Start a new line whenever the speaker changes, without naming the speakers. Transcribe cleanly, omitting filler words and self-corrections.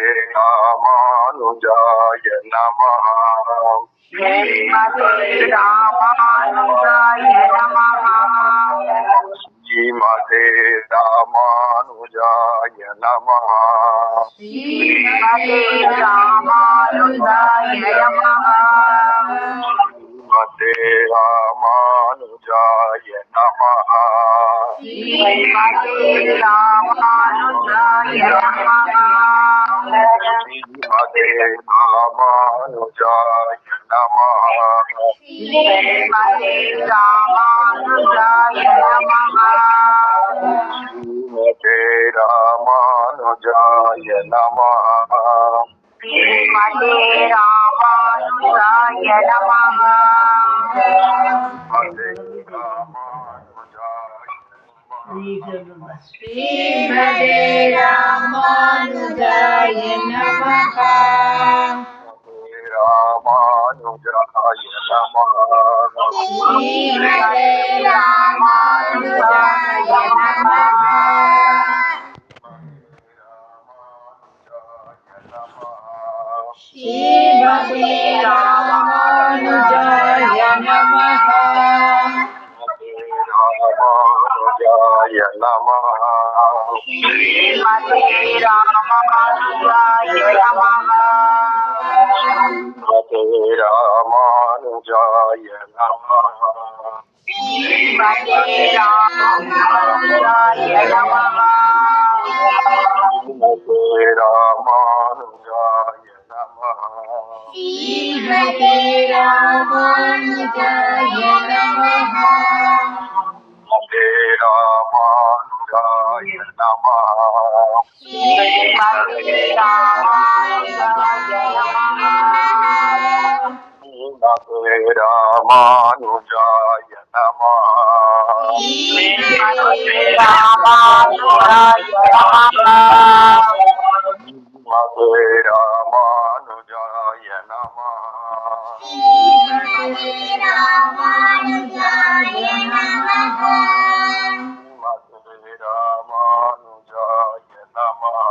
रामानुजाय नमः।
श्रीमते रामानुजाय नमः।
श्रीमते रामानुजाय नमः।
श्रीमते रामानुजाय नमः।
श्रीमते रामानुजाय नमः।
श्रीमते रामानुजाय नमः।
श्रीमते रामानुजाय नमः।
श्रीमते रामानुजाय नमः।
श्रीमते रामानुजाय नमः।
श्रीमते रामानुजाय नमः।
श्रीमते रामानुजाय नमः।
श्रीमते रामानुजाय नमः।
रामानुजाय नमः।
श्रीमते रामानुजाय नमः। श्रीमते रामानुजाय नमः।
रामानुजाय नमः।
श्रीमते रामानुजाय नमः।
श्रीमते रामानुजाय नमः।
श्रीमते रामानुजाय नमः।
श्रीमते रामानुजाय नमः।
श्रीमते रामानुजाय नमः।
श्रीमते रामानुजाय नमः।
श्रीमते रामानुजाय नमः।
श्रीमते रामानुजाय नमः।
श्रीमते रामानुजाय नमः।
श्रीमते रामानुजाय नमः।
श्रीमते रामानुजाय नमः।
श्रीमते रामानुजाय नमः।